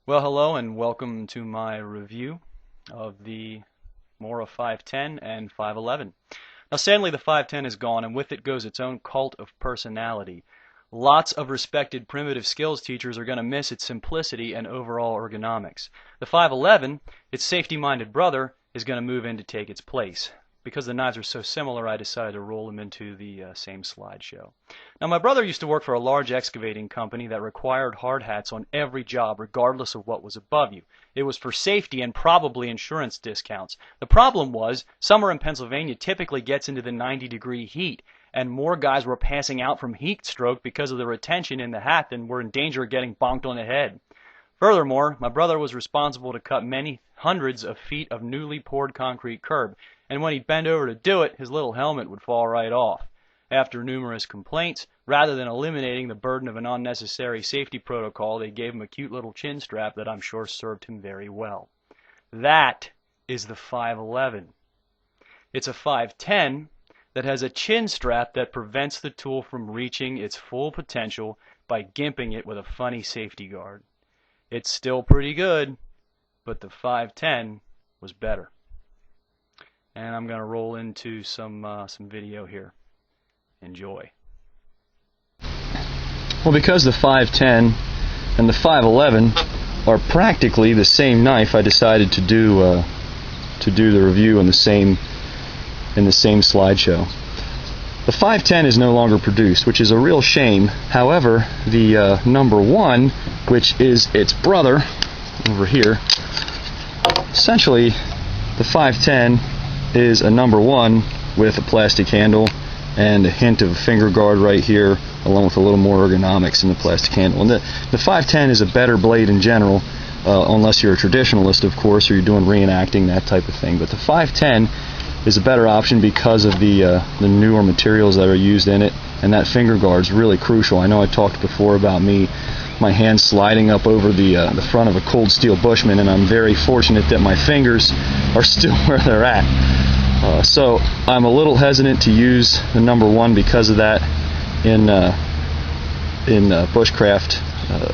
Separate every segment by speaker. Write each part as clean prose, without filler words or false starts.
Speaker 1: Well, hello and welcome to my review of the Mora 510 and 511. Now, sadly, the 510 is gone, and with it goes its own cult of personality. Lots of respected primitive skills teachers are going to miss its simplicity and overall ergonomics. The 511, its safety-minded brother, is going to move in to take its place. Because the knives are so similar, I decided to roll them into the same slideshow. Now, my brother used to work for a large excavating company that required hard hats on every job, regardless of what was above you. It was for safety and probably insurance discounts. The problem was, summer in Pennsylvania typically gets into the 90-degree heat, and more guys were passing out from heat stroke because of the retention in the hat than were in danger of getting bonked on the head. Furthermore, my brother was responsible to cut many hundreds of feet of newly poured concrete curb, and when he'd bend over to do it, his little helmet would fall right off. After numerous complaints, rather than eliminating the burden of an unnecessary safety protocol, they gave him a cute little chin strap that I'm sure served him very well. That is the 511. It's a 510 that has a chin strap that prevents the tool from reaching its full potential by gimping it with a funny safety guard. It's still pretty good, but the 510 was better. And I'm going to roll into some video here. Enjoy.
Speaker 2: Well, because the 510 and the 511 are practically the same knife, I decided to do the review in the same slideshow. The 510 is no longer produced, which is a real shame. However, the number one, which is its brother over here, essentially the 510 is a number one with a plastic handle and a hint of a finger guard right here, along with a little more ergonomics in the plastic handle. And the 510 is a better blade in general, unless you're a traditionalist, of course, or you're doing reenacting, that type of thing. But the 510 is a better option because of the newer materials that are used in it, and that finger guard is really crucial. I know I talked before about my hands sliding up over the front of a cold steel Bushman, and I'm very fortunate that my fingers are still where they're at. So I'm a little hesitant to use the number one because of that in bushcraft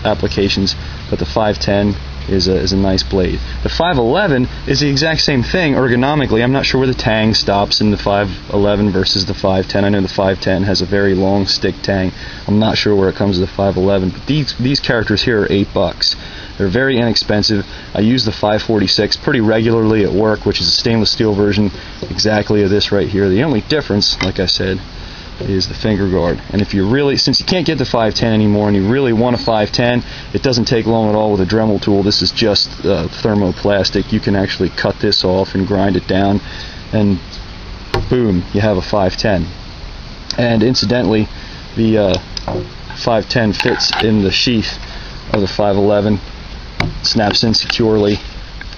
Speaker 2: applications, but the 510 is a nice blade. The 511 is the exact same thing ergonomically. I'm not sure where the tang stops in the 511 versus the 510. I know the 510 has a very long stick tang. I'm not sure where it comes to the 511, but these characters here are $8. They're very inexpensive. I use the 546 pretty regularly at work, which is a stainless steel version exactly of this right here. The only difference, like I said, is the finger guard. And if you really, since you can't get the 510 anymore and you really want a 510, it doesn't take long at all with a Dremel tool. This is just thermoplastic. You can actually cut this off and grind it down, and boom, you have a 510. And incidentally, the 510 fits in the sheath of the 511, snaps in securely.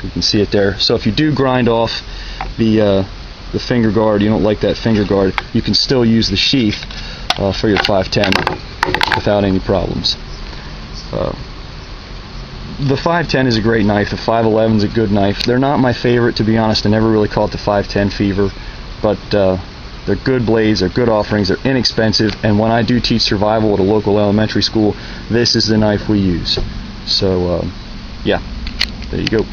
Speaker 2: You can see it there. So if you do grind off the finger guard, you don't like that finger guard, you can still use the sheath for your 510 without any problems. The 510 is a great knife. The 511 is a good knife. They're not my favorite, to be honest. I never really caught the 510 fever, but they're good blades, they're good offerings, they're inexpensive, and when I do teach survival at a local elementary school, this is the knife we use. So yeah, there you go.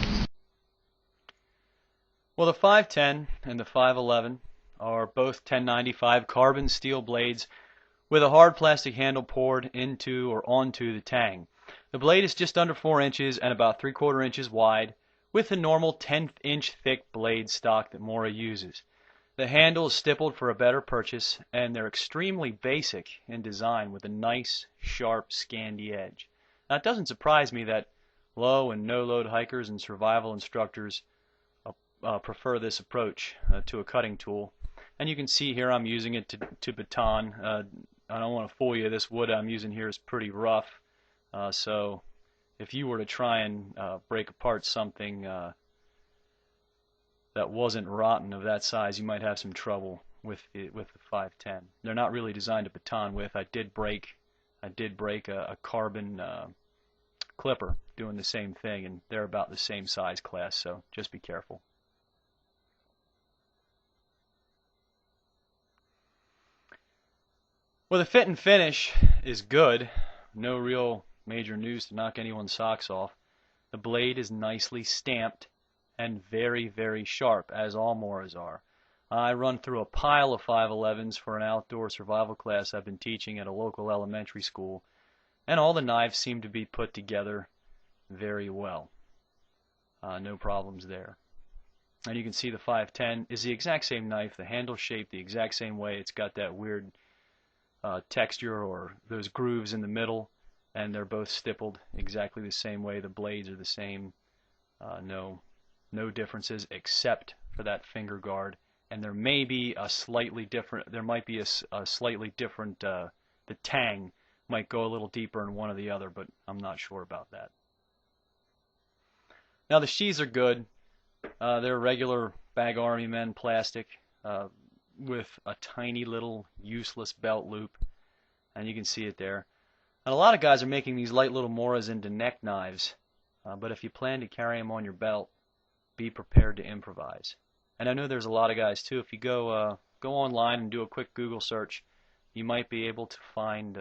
Speaker 1: Well, the 510 and the 511 are both 1095 carbon steel blades with a hard plastic handle poured into or onto the tang. The blade is just under 4 inches and about 3/4 inches wide, with the normal 10-inch thick blade stock that Mora uses. The handle is stippled for a better purchase, and they're extremely basic in design with a nice, sharp, scandy edge. Now, it doesn't surprise me that low and no-load hikers and survival instructors prefer this approach to a cutting tool. And you can see here I'm using it to baton. I don't want to fool you, this wood I'm using here is pretty rough, so if you were to try and break apart something that wasn't rotten of that size, you might have some trouble with the 510. They're not really designed to baton with. I did break a carbon clipper doing the same thing, and they're about the same size class, so just be careful. Well, the fit and finish is good. No real major news to knock anyone's socks off. The blade is nicely stamped and very, very sharp, as all Moras are. I run through a pile of 511s for an outdoor survival class I've been teaching at a local elementary school, and all the knives seem to be put together very well. No problems there. And you can see the 510 is the exact same knife, the handle shaped the exact same way. It's got that weird texture or those grooves in the middle, and they're both stippled exactly the same way. The blades are the same. No differences except for that finger guard, and there may be a slightly different. There might be a slightly different. The tang might go a little deeper in one or the other, but I'm not sure about that. Now the sheaths are good. They're regular Bag Army Men plastic with a tiny little useless belt loop, and you can see it there. And a lot of guys are making these light little Moras into neck knives, but if you plan to carry them on your belt, be prepared to improvise. And I know there's a lot of guys too. If you go online and do a quick Google search, you might be able to find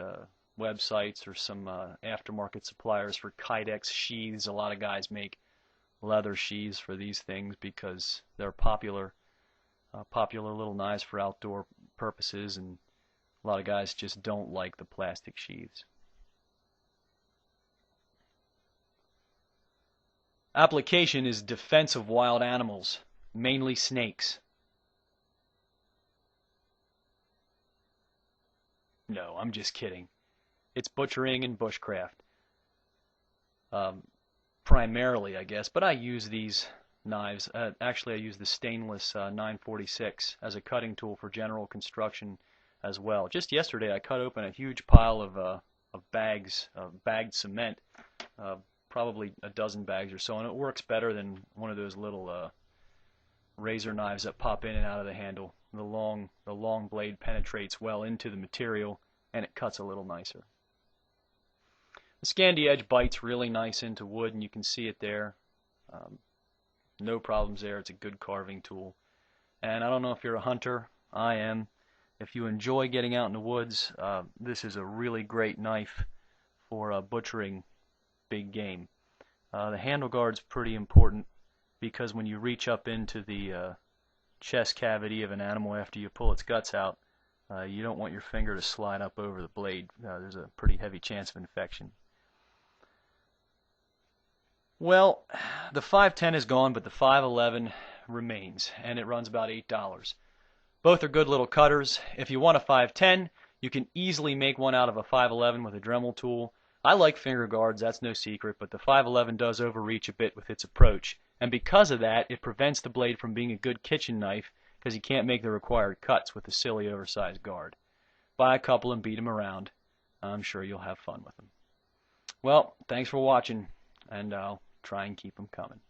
Speaker 1: websites or some aftermarket suppliers for Kydex sheaths. A lot of guys make leather sheaths for these things because they're popular little knives for outdoor purposes, and a lot of guys just don't like the plastic sheaths. Application is defense of wild animals, mainly snakes. No, I'm just kidding. It's butchering and bushcraft. Primarily, I guess, but I use these knives. Actually, I use the stainless 946 as a cutting tool for general construction as well. Just yesterday, I cut open a huge pile of bags, bagged cement, probably a dozen bags or so, and it works better than one of those little razor knives that pop in and out of the handle. The long blade penetrates well into the material, and it cuts a little nicer. The Scandi edge bites really nice into wood, and you can see it there. No problems there. It's a good carving tool. And I don't know if you're a hunter. I am. If you enjoy getting out in the woods, this is a really great knife for butchering big game. The handle guard's pretty important because when you reach up into the chest cavity of an animal after you pull its guts out, you don't want your finger to slide up over the blade. There's a pretty heavy chance of infection. Well, the 510 is gone, but the 511 remains, and it runs about $8. Both are good little cutters. If you want a 510, you can easily make one out of a 511 with a Dremel tool. I like finger guards, that's no secret, but the 511 does overreach a bit with its approach, and because of that, it prevents the blade from being a good kitchen knife because you can't make the required cuts with the silly oversized guard. Buy a couple and beat them around. I'm sure you'll have fun with them. Well, thanks for watching, and I'll try and keep them coming.